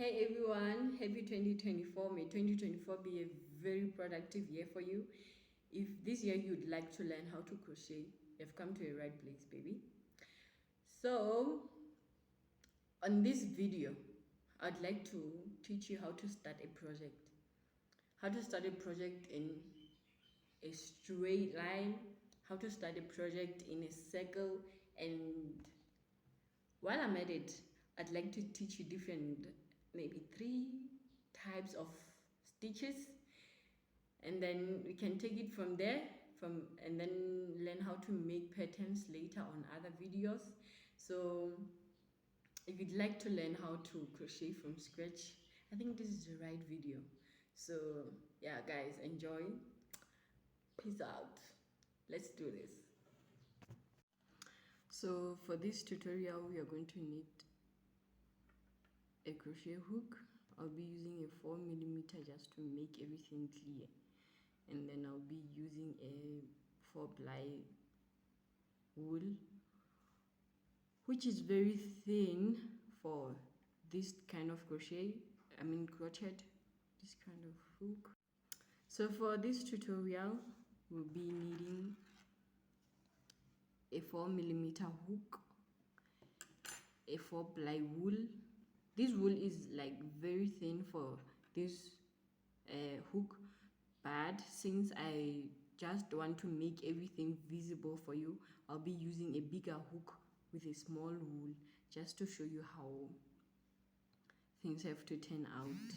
Hey everyone, happy 2024. May 2024 be a very productive year for you. If this year you'd like to learn how to crochet, you've come to the right place, baby. So, on this video, I'd like to teach you how to start a project. How to start a project in a straight line, how to start a project in a circle, and while I'm at it, I'd like to teach you different, maybe 3 types of stitches, and then we can take it from there, and then learn how to make patterns later on other videos. So if you'd like to learn how to crochet from scratch, I think this is the right video. So yeah, guys, enjoy. Peace out. Let's do this. So for this tutorial, we are going to need a crochet hook. I'll be using a 4mm just to make everything clear, and then I'll be using a 4-ply wool, which is very thin for this kind of crochet, crochet, this kind of hook. So for this tutorial, we'll be needing a 4mm hook, a 4-ply wool. This wool is like very thin for this hook, but since I just want to make everything visible for you, I'll be using a bigger hook with a small wool just to show you how things have to turn out.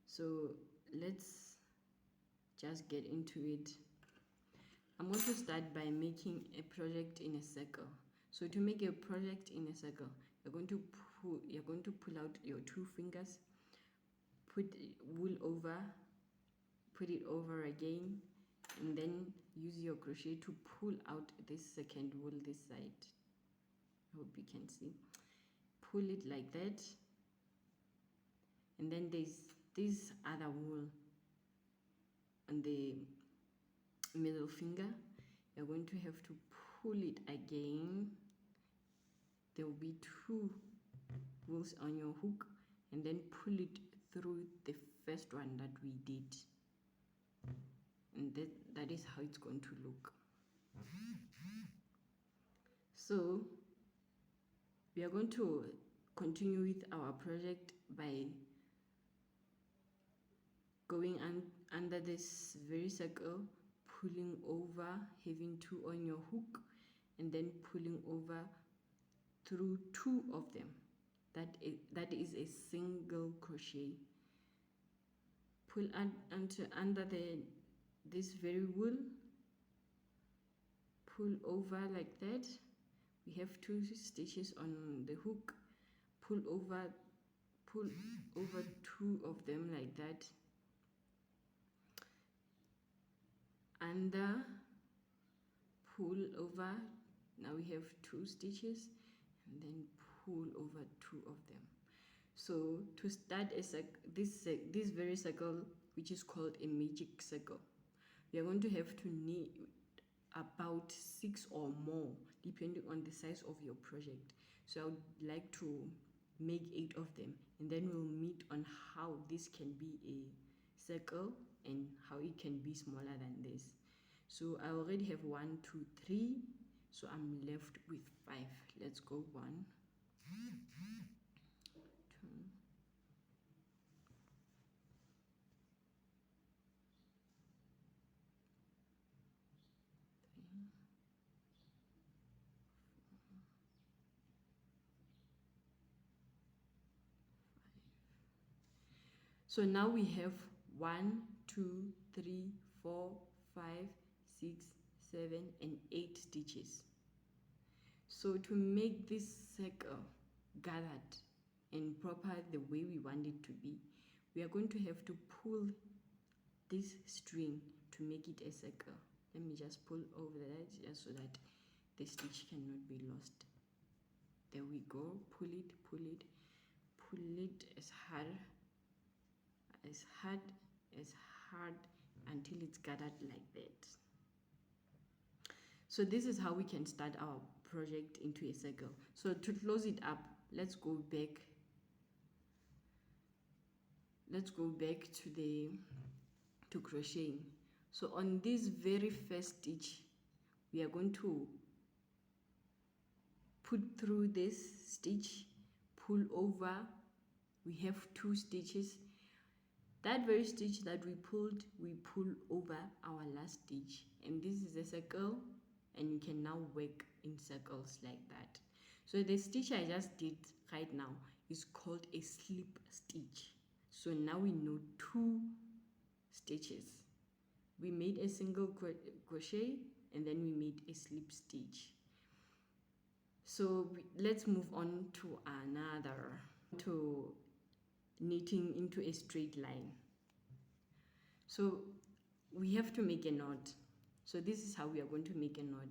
So let's just get into it. I'm going to start by making a project in a circle. So to make a project in a circle, you're going to pull out your 2 fingers, put wool over, put it over again, and then use your crochet to pull out this second wool this side. I hope you can see. Pull it like that, and then there's this other wool on the middle finger. You're going to have to pull it again. There will be 2 wools on your hook, and then pull it through the first one that we did, and that is how it's going to look. So we are going to continue with our project by going under this very circle, pulling over, having 2 on your hook, and then pulling over through 2 of them. That is a single crochet. Pull under this very wool, pull over like that. We have 2 stitches on the hook, pull over 2 of them like that, under, pull over. Now we have 2 stitches, and then pull over 2 of them. So to start this very circle, which is called a magic circle, we are going to have to need about 6 or more, depending on the size of your project. So I would like to make 8 of them, and then we'll meet on how this can be a circle and how it can be smaller than this. So I already have 1, 2, 3, so I'm left with 5. Let's go. 1, 2, 3, 4, 5. So now we have 1, 2, 3, 4, 5, 6, 7, and 8 stitches. So to make this circle gathered and proper the way we want it to be, we are going to have to pull this string to make it a circle. Let me just pull over that just so that the stitch cannot be lost. There we go. Pull it as hard until it's gathered like that. So this is how we can start our project into a circle. So to close it up, let's go back let's go back to crocheting. So on this very first stitch, we are going to put through this stitch, pull over. We have 2 stitches. That very stitch that we pulled, we pull over our last stitch, and this is a circle, and you can now work in circles like that. So the stitch I just did right now is called a slip stitch. So now we know 2 stitches. We made a single crochet, and then we made a slip stitch. So let's move on to knitting into a straight line. So we have to make a knot. So this is how we are going to make a knot.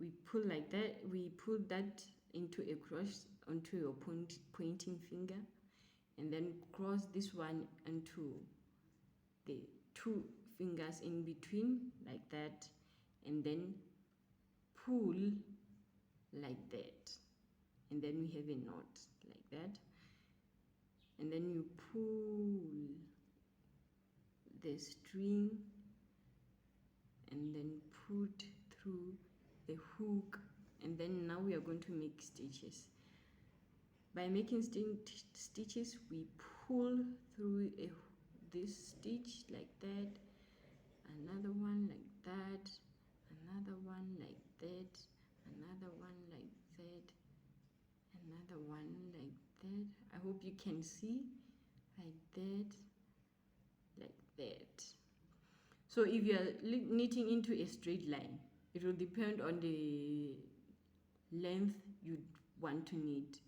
We pull like that, we pull that into a cross onto your pointing finger, and then cross this one into the 2 fingers in between like that, and then pull like that, and then we have a knot like that, and then you pull the string and then put through the hook, and then now we are going to make stitches. By making stitches, we pull through this stitch like that, another one like that, another one like that, another one like that, another one like that. I hope you can see, like that, like that. So if you are knitting into a straight line, it will depend on the length you want to knit.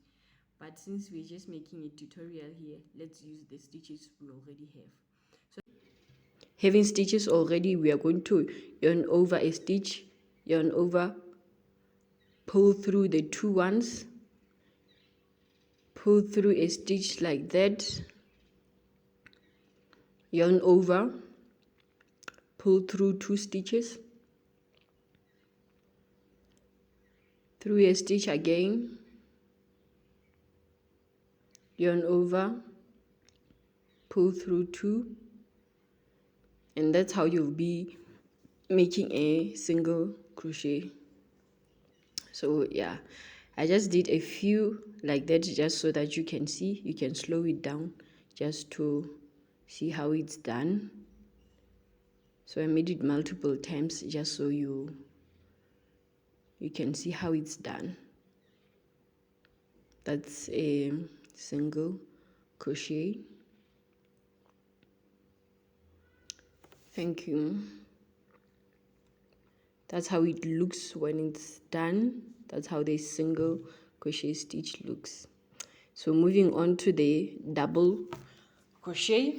But since we're just making a tutorial here, let's use the stitches we already have. So having stitches already, we are going to yarn over a stitch, yarn over, pull through the 2 ones, pull through a stitch like that, yarn over, pull through 2 stitches, through a stitch again, yarn over, pull through 2, and that's how you'll be making a single crochet. So yeah, I just did a few like that just so that you can see. You can slow it down just to see how it's done. So I made it multiple times just so you can see how it's done. That's a single crochet. Thank you. That's how it looks when it's done. That's how the single crochet stitch looks. So moving on to the double crochet,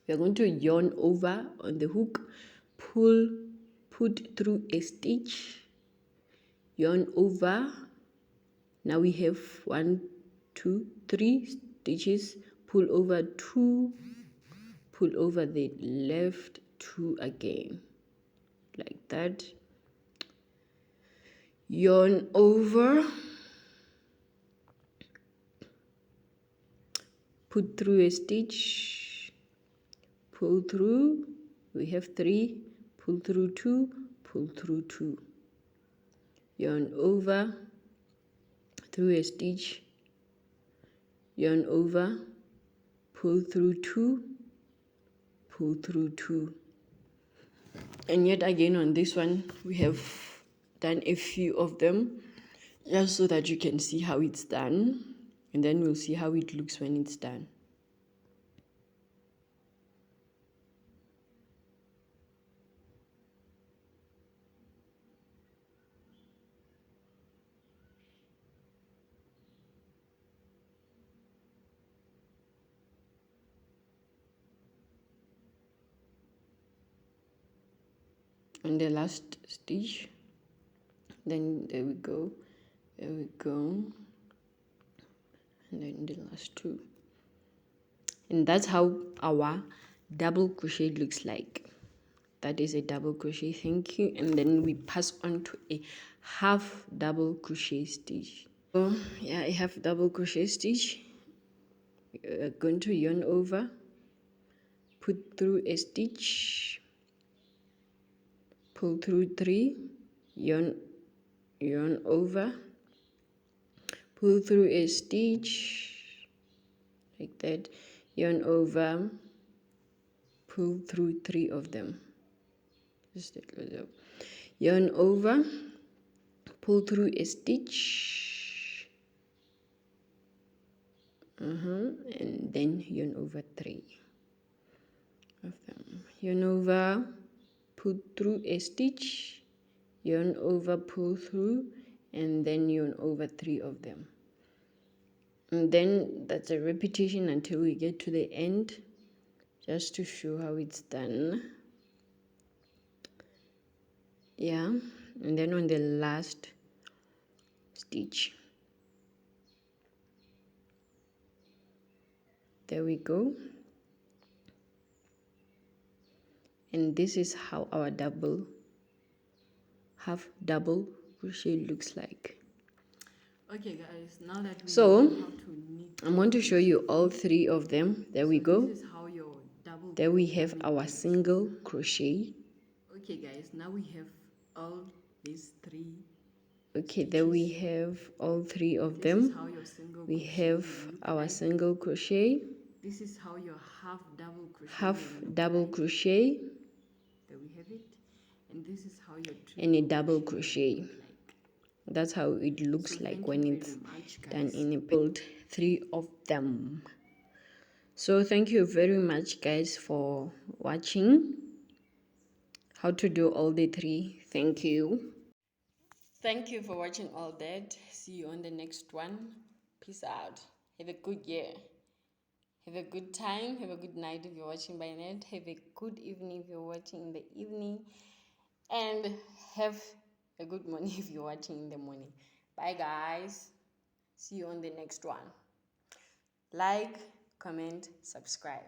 we are going to yarn over on the hook, pull, put through a stitch, yarn over. Now we have 1, 2, 3 stitches, pull over 2, pull over the left 2 again, like that, yarn over, put through a stitch, pull through, we have 3, pull through 2, pull through 2, yarn over, through a stitch, yarn over, pull through 2, pull through 2. And yet again on this one, we have done a few of them just so that you can see how it's done, and then we'll see how it looks when it's done. And the last stitch, then there we go, and then the last 2, and that's how our double crochet looks like. That is a double crochet. Thank you. And then we pass on to a half double crochet stitch. Yeah, I have double crochet stitch. Going to yarn over, put through a stitch, pull through 3, yarn over, pull through a stitch like that, yarn over, pull through 3 of them, just a close up, yarn over, pull through a stitch, and then yarn over 3 of them, yarn over, pull through a stitch, yarn over, pull through, and then yarn over 3 of them. And then that's a repetition until we get to the end, just to show how it's done. Yeah, and then on the last stitch, there we go. And this is how our half double crochet looks like. Okay guys, now that we know how to knit, I'm going to show you all 3 of them. There we go. This is how your double, there we have our single crochet. Okay guys, now we have all these 3. Okay, there we have all 3 of them. This is how your single we have our single crochet. This is how your half double crochet. There we have it. And this is how your triple a double crochet. That's how it looks like when it's done in a build 3 of them. So thank you very much guys for watching how to do all the 3. Thank you. Thank you for watching all that. See you on the next one. Peace out. Have a good year. Have a good time. Have a good night if you're watching by night. Have a good evening if you're watching in the evening. And have a good morning if you're watching in the morning. Bye guys. See you on the next one. Like, comment, subscribe.